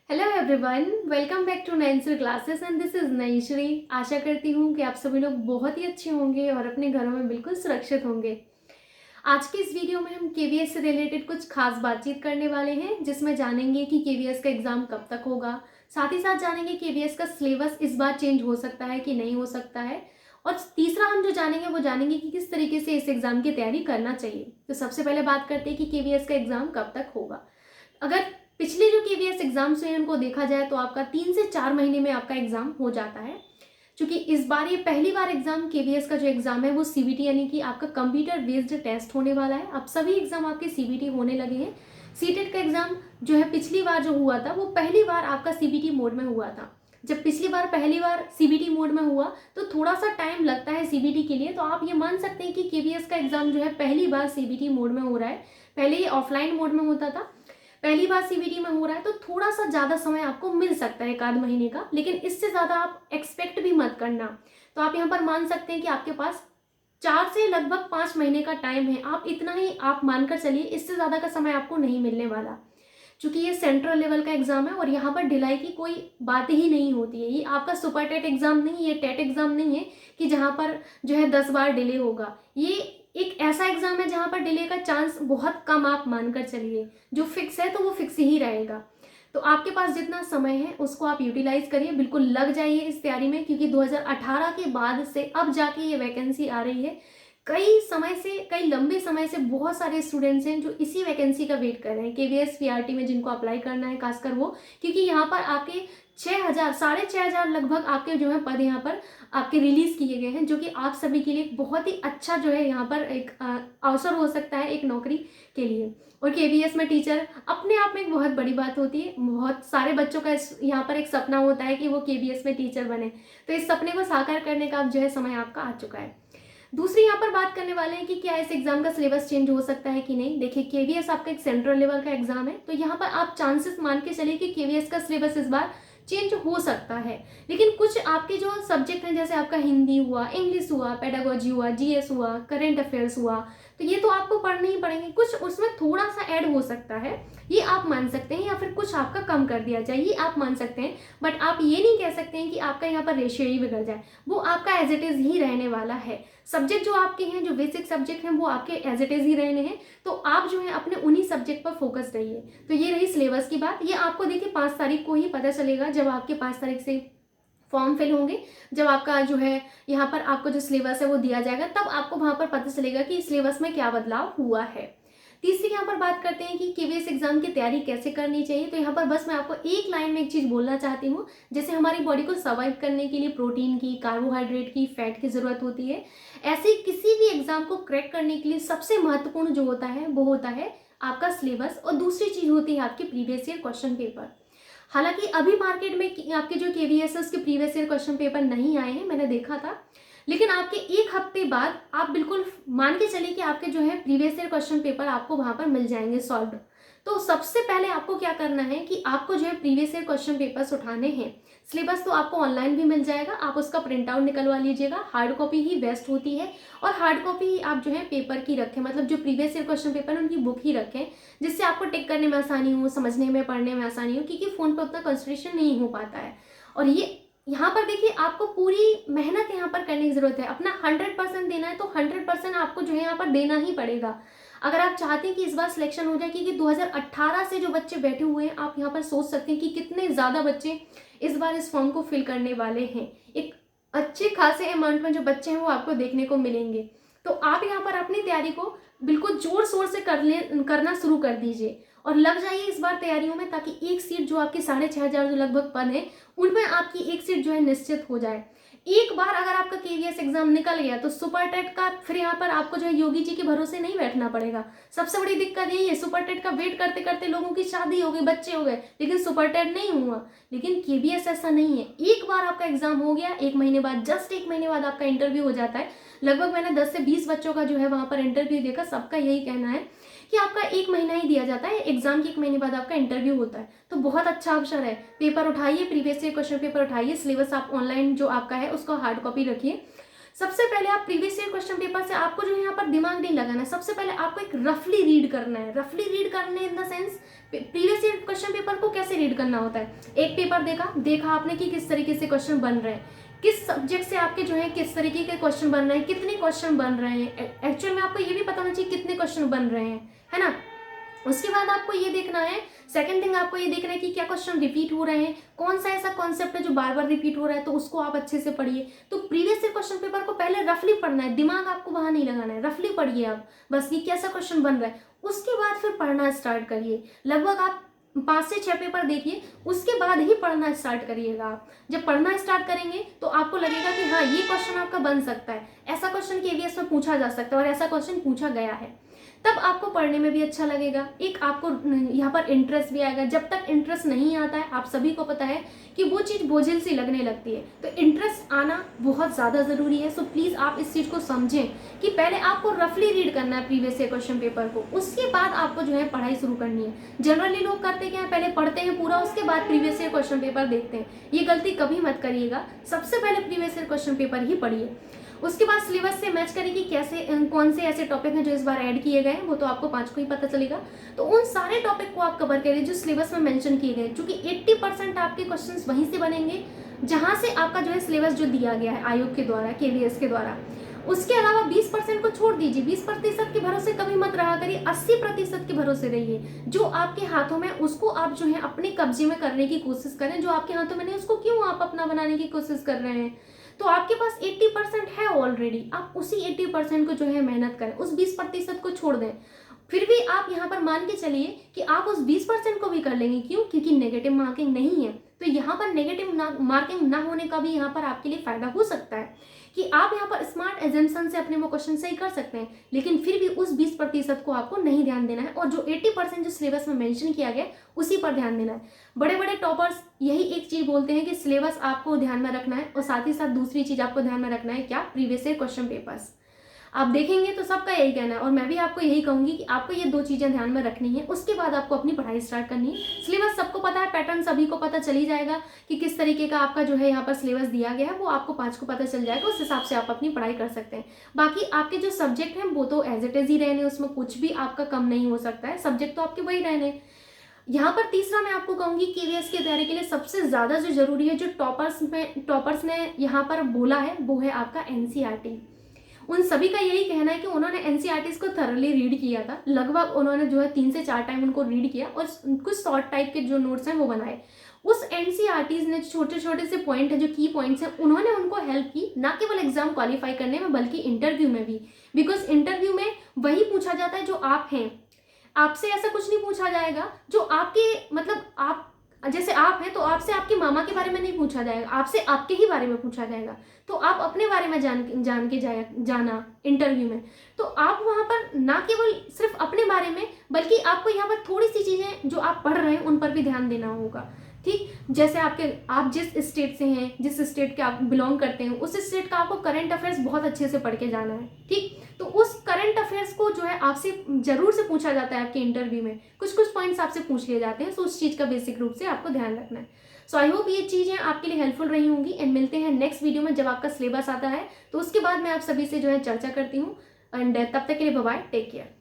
Hello everyone, welcome back to नैन्सर classes and this is नईश्री। आशा करती हूँ कि आप सभी लोग बहुत ही अच्छे होंगे और अपने घरों में बिल्कुल सुरक्षित होंगे। आज की इस वीडियो में हम केवीएस से रिलेटेड कुछ खास बातचीत करने वाले हैं, जिसमें जानेंगे कि केवीएस का एग्जाम कब तक होगा। साथ ही साथ जानेंगे केवीएस का सिलेबस इस बार चेंज हो सकता है कि नहीं हो सकता है। और तीसरा हम जो जानेंगे वो जानेंगे कि किस तरीके से इस एग्जाम की तैयारी करना चाहिए। तो सबसे पहले बात करते हैं कि केवीएस का एग्जाम कब तक होगा। अगर पिछले जो केवीएस एग्जाम्स हैं उनको देखा जाए तो आपका 3 से 4 महीने में आपका एग्जाम हो जाता है। क्योंकि इस बार ये पहली बार एग्जाम केवीएस का जो एग्जाम है वो सीबीटी यानी कि आपका कंप्यूटर बेस्ड टेस्ट होने वाला है। अब सभी एग्जाम आपके सीबीटी होने लगे हैं। सीटेट का एग्जाम जो है पिछली बार जो हुआ था वो पहली बार आपका सीबीटी मोड में हुआ था। जब पिछली बार पहली बार सीबीटी मोड में हुआ तो थोड़ा सा टाइम लगता है सीबीटी के लिए, तो आप ये मान सकते हैं कि केवीएस का एग्जाम जो है पहली बार सीबीटी मोड में हो रहा है। पहले ये ऑफलाइन मोड में होता था, पहली बार सीबीटी में हो रहा है, तो थोड़ा सा ज़्यादा समय आपको मिल सकता है, 1 आध महीने का, लेकिन इससे ज़्यादा आप एक्सपेक्ट भी मत करना। तो आप यहाँ पर मान सकते हैं कि आपके पास 4 से लगभग 5 महीने का टाइम है। आप इतना ही आप मानकर चलिए, इससे ज़्यादा का समय आपको नहीं मिलने वाला। क्योंकि ये सेंट्रल लेवल का एग्जाम है और यहाँ पर ढिलाई की कोई बात ही नहीं होती है। ये आपका सुपर टेट एग्जाम नहीं, ये टेट एग्जाम नहीं है कि जहाँ पर जो है 10 बार डिले होगा। ये एक ऐसा एग्जाम है जहाँ पर डिले का चांस बहुत कम आप मानकर चलिए। जो फिक्स है तो वो फिक्स ही रहेगा। तो आपके पास जितना समय है उसको आप यूटिलाइज करिए, बिल्कुल लग जाइए इस तैयारी में, क्योंकि 2018 के बाद से अब जाके ये वैकेंसी आ रही है। कई समय से, कई लंबे समय से बहुत सारे स्टूडेंट्स हैं जो इसी वैकेंसी का वेट कर रहे हैं, केवीएस पीआरटी में जिनको अप्लाई करना है, खासकर वो। क्योंकि यहाँ पर आपके 6,000 6,500 लगभग आपके जो है पद यहाँ पर आपके रिलीज किए गए हैं, जो कि आप सभी के लिए बहुत ही अच्छा जो है यहाँ पर एक अवसर हो सकता है एक नौकरी के लिए। और केवीएस में टीचर अपने आप में एक बहुत बड़ी बात होती है। बहुत सारे बच्चों का यहाँ पर एक सपना होता है कि वो केवीएस में टीचर बने। तो इस सपने को साकार करने का अब जो है समय आपका आ चुका है। दूसरी यहाँ पर बात करने वाले हैं कि क्या इस एग्जाम का सिलेबस चेंज हो सकता है कि नहीं। देखिए, केवीएस आपका एक सेंट्रल लेवल का एग्जाम है, तो यहाँ पर आप चांसेस मान के चलिए कि केवीएस का सिलेबस इस बार चेंज हो सकता है। लेकिन कुछ आपके जो सब्जेक्ट हैं, जैसे आपका हिंदी हुआ, इंग्लिश हुआ, पेडागोजी हुआ, जीएस हुआ, करेंट अफेयर्स हुआ, तो ये तो आपको पढ़ने ही पड़ेंगे। कुछ उसमें थोड़ा सा ऐड हो सकता है, ये आप मान सकते हैं, या फिर कुछ आपका कम कर दिया जाए, ये आप मान सकते हैं। बट आप ये नहीं कह सकते हैं कि आपका यहाँ पर रेशियो ही बिगड़ जाए। वो आपका एज इट इज ही रहने वाला है। सब्जेक्ट जो आपके हैं, जो बेसिक सब्जेक्ट हैं, वो आपके एज इट इज ही रहने हैं। तो आप जो है अपने उन्हीं सब्जेक्ट पर फोकस रहिए। तो ये रही सिलेबस की बात। ये आपको देखिए 5 तारीख को ही पता चलेगा, जब आपके 5 तारीख से फॉर्म फिल होंगे, जब आपका जो है यहाँ पर आपको जो सिलेबस है वो दिया जाएगा, तब आपको वहां पर पता चलेगा कि सिलेबस में क्या बदलाव हुआ है। तीसरी यहाँ पर बात करते हैं कि केवीएस एग्जाम की तैयारी कैसे करनी चाहिए। तो यहाँ पर बस मैं आपको एक लाइन में एक चीज बोलना चाहती हूँ। जैसे हमारी बॉडी को सर्वाइव करने के लिए प्रोटीन की, कार्बोहाइड्रेट की, फैट की जरूरत होती है, ऐसे किसी भी एग्जाम को क्रैक करने के लिए सबसे महत्वपूर्ण जो होता है वो होता है आपका सिलेबस, और दूसरी चीज होती है आपकी प्रीवियस ईयर क्वेश्चन पेपर। हालांकि अभी मार्केट में आपके जो केवीएस है उसके प्रीवियस ईयर क्वेश्चन पेपर नहीं आए हैं, मैंने देखा था। लेकिन आपके 1 हफ्ते बाद आप बिल्कुल मान के चलिए कि आपके जो है प्रीवियस ईयर क्वेश्चन पेपर आपको वहां पर मिल जाएंगे सॉल्व। तो सबसे पहले आपको क्या करना है कि आपको जो है प्रीवियस ईयर क्वेश्चन पेपर्स उठाने हैं। सिलेबस तो आपको ऑनलाइन भी मिल जाएगा, आप उसका प्रिंट आउट निकलवा लीजिएगा। हार्ड कॉपी ही बेस्ट होती है, और हार्ड कॉपी ही आप जो है पेपर की रखें, मतलब जो प्रीवियस ईयर क्वेश्चन पेपर है उनकी बुक ही रखें, जिससे आपको टिक करने में आसानी हो, समझने में, पढ़ने में आसानी हो, क्योंकि फोन पर उतना कंसंट्रेशन नहीं हो पाता है। और ये यहाँ पर देखिए, आपको पूरी मेहनत यहाँ पर करने की जरूरत है। अपना 100% देना है तो 100% आपको जो है यहाँ पर देना ही पड़ेगा। अगर आप चाहते हैं कि इस बार सिलेक्शन हो जाए, क्योंकि 2018 से जो बच्चे बैठे हुए हैं, आप यहाँ पर सोच सकते हैं कि कितने ज़्यादा बच्चे इस बार इस फॉर्म को फिल करने वाले हैं। एक अच्छे खासे अमाउंट में जो बच्चे हैं वो आपको देखने को मिलेंगे। तो आप यहाँ पर अपनी तैयारी को बिल्कुल जोर शोर से करना शुरू कर दीजिए और लग जाइए इस बार तैयारियों में, ताकि एक सीट जो आपकी 6,500 जो लगभग पद है उनमें आपकी एक सीट जो है निश्चित हो जाए। एक बार अगर आपका केवीएस एग्जाम निकल गया तो सुपर टेट का फिर यहाँ पर आपको जो है योगी जी के भरोसे नहीं बैठना पड़ेगा। सबसे बड़ी दिक्कत यही है, सुपर टेट का वेट करते करते लोगों की शादी हो गई, बच्चे हो गए, लेकिन सुपर टेट नहीं हुआ। लेकिन केवीएस ऐसा नहीं है, एक बार आपका एग्जाम हो गया, 1 महीने बाद, जस्ट 1 महीने बाद आपका इंटरव्यू हो जाता है। लगभग मैंने 10 से 20 बच्चों का जो है वहां पर इंटरव्यू देखा, सबका यही कहना है कि आपका 1 महीना ही दिया जाता है, एग्जाम के 1 महीने बाद आपका इंटरव्यू होता है। तो बहुत अच्छा अवसर है, पेपर उठाइए, प्रीवियस ईयर क्वेश्चन पेपर उठाइए, सिलेबस आप ऑनलाइन जो आपका है उसको हार्ड कॉपी रखिए। सबसे पहले आप प्रीवियस ईयर क्वेश्चन पेपर से आपको जो है यहाँ पर दिमाग नहीं लगाना है, सबसे पहले आपको एक रफली रीड करना है। रफली रीड करने in the sense previous year question paper को कैसे रीड करना होता है। एक पेपर देखा आपने कि किस तरीके से क्वेश्चन बन रहे हैं, किस सब्जेक्ट से आपके जो है किस तरीके के क्वेश्चन बन रहे हैं, कितने क्वेश्चन बन रहे हैं, एक्चुअल में आपको ये भी पता होना चाहिए कितने क्वेश्चन बन रहे हैं, है ना। उसके बाद आपको ये देखना है, सेकंड थिंग आपको ये देखना है कि क्या क्वेश्चन रिपीट हो रहे हैं, कौन सा ऐसा कॉन्सेप्ट है जो बार बार रिपीट हो रहा है, तो उसको आप अच्छे से पढ़िए। तो प्रीवियस ईयर क्वेश्चन पेपर को पहले रफली पढ़ना है, दिमाग आपको वहां नहीं लगाना है, रफली पढ़िए आप बस कि कैसा क्वेश्चन बन रहा है। उसके बाद फिर पढ़ना स्टार्ट करिए, लगभग आप 5 से 6 पेपर देखिए, उसके बाद ही पढ़ना स्टार्ट करिएगा। आप जब पढ़ना स्टार्ट करेंगे तो आपको लगेगा कि हाँ ये क्वेश्चन आपका बन सकता है, ऐसा क्वेश्चन केवीएस में पूछा जा सकता है और ऐसा क्वेश्चन पूछा गया है, तब आपको पढ़ने में भी अच्छा लगेगा, एक आपको यहाँ पर इंटरेस्ट भी आएगा। जब तक इंटरेस्ट नहीं आता है, आप सभी को पता है कि वो चीज़ बोझिल सी लगने लगती है, तो इंटरेस्ट आना बहुत ज़्यादा ज़रूरी है। सो प्लीज़ आप इस चीज़ को समझें कि पहले आपको रफली रीड करना है प्रीवियस ईयर क्वेश्चन पेपर को, उसके बाद आपको जो है पढ़ाई शुरू करनी है। जनरली लोग करते क्या है, पहले पढ़ते हैं पूरा, उसके बाद प्रीवियस ईयर क्वेश्चन पेपर देखते हैं। ये गलती कभी मत करिएगा, सबसे पहले प्रीवियस ईयर क्वेश्चन पेपर ही पढ़िए। उसके बाद सिलेबस से मैच करें कि कैसे कौन से ऐसे टॉपिक हैं जो इस बार ऐड किए गए हैं, वो तो आपको 5 को ही पता चलेगा। तो उन सारे टॉपिक को आप कवर करिए जो सिलेबस में मेंशन किए गए, क्योंकि 80% आपके क्वेश्चंस वहीं से बनेंगे जहां से आपका जो है सिलेबस जो दिया गया है आयोग के द्वारा, केवीएस के द्वारा। उसके अलावा 20% को छोड़ दीजिए, 20% के भरोसे कभी मत रहा करिए, 80% के भरोसे रहिए। जो आपके हाथों में उसको आप जो है अपने कब्जे में करने की कोशिश करें, जो आपके हाथों में नहीं उसको क्यों आप अपना बनाने की कोशिश कर रहे हैं। तो आपके पास 80% है ऑलरेडी, आप उसी 80% को जो है मेहनत करें, उस 20% को छोड़ दें। फिर भी आप यहाँ पर मान के चलिए कि आप उस 20% को भी कर लेंगे, क्यों? क्योंकि नेगेटिव मार्किंग नहीं है। तो यहाँ पर नेगेटिव मार्किंग ना होने का भी यहाँ पर आपके लिए फायदा हो सकता है कि आप यहाँ पर स्मार्ट एजम्पशन से अपने वो क्वेश्चन सही कर सकते हैं, लेकिन फिर भी उस 20% को आपको नहीं ध्यान देना है और जो 80% जो सिलेबस में मेंशन किया गया उसी पर ध्यान देना है। बड़े बड़े टॉपर्स यही एक चीज बोलते हैं कि सिलेबस आपको ध्यान में रखना है और साथ ही साथ दूसरी चीज आपको ध्यान में रखना है, क्या? Previous year question papers. आप देखेंगे तो सबका यही कहना है और मैं भी आपको यही कहूंगी कि आपको ये 2 चीजें ध्यान में रखनी है, उसके बाद आपको अपनी पढ़ाई स्टार्ट करनी है। सिलेबस सबको पता है, पैटर्न सभी को पता चल ही जाएगा कि किस तरीके का आपका जो है यहाँ पर सिलेबस दिया गया है, वो आपको 5 को पता चल जाएगा, उस हिसाब से आप अपनी पढ़ाई कर सकते हैं। बाकी आपके जो सब्जेक्ट हैं वो तो एज इट इज ही रहने, उसमें कुछ भी आपका कम नहीं हो सकता है, सब्जेक्ट तो आपके वही रहने। यहाँ पर तीसरा मैं आपको कहूंगी केवीएस की तैयारी के लिए सबसे ज्यादा जो जरूरी है, जो टॉपर्स ने यहाँ पर बोला है, वो है आपका एनसीईआरटी। उन सभी का यही कहना है कि उन्होंने एनसीईआरटीज को थरली रीड किया था, लगभग उन्होंने जो है 3 से 4 टाइम उनको रीड किया और कुछ शॉर्ट टाइप के जो नोट्स हैं वो बनाए। उस एनसीईआरटीज ने छोटे छोटे से पॉइंट है, जो की पॉइंट्स हैं, उन्होंने उनको हेल्प की, ना केवल एग्जाम क्वालिफाई करने में बल्कि इंटरव्यू में भी, बिकॉज इंटरव्यू में वही पूछा जाता है जो आप हैं। आपसे ऐसा कुछ नहीं पूछा जाएगा जो आपके, मतलब आप जैसे आप हैं तो आपसे आपके मामा के बारे में नहीं पूछा जाएगा, आपसे आपके ही बारे में पूछा जाएगा। तो आप अपने बारे में जान के जाना इंटरव्यू में, तो आप वहां पर ना केवल सिर्फ अपने बारे में बल्कि आपको यहाँ पर थोड़ी सी चीजें जो आप पढ़ रहे हैं उन पर भी ध्यान देना होगा। ठीक, जैसे आप जिस स्टेट से हैं, जिस स्टेट के आप बिलोंग करते हैं, उस स्टेट का आपको करंट अफेयर्स बहुत अच्छे से पढ़ के जाना है। ठीक, तो उस करंट अफेयर्स को जो है आपसे जरूर से पूछा जाता है, आपके इंटरव्यू में कुछ कुछ पॉइंट्स आपसे पूछ लिए जाते हैं, तो उस चीज का बेसिक रूप से आपको ध्यान रखना है। सो आई होप ये चीजें आपके लिए हेल्पफुल रही होंगी एंड मिलते हैं नेक्स्ट वीडियो में जब आपका सिलेबस आता है, तो उसके बाद मैं आप सभी से जो है चर्चा करती हूँ। एंड तब तक के लिए बाय बाय, टेक केयर।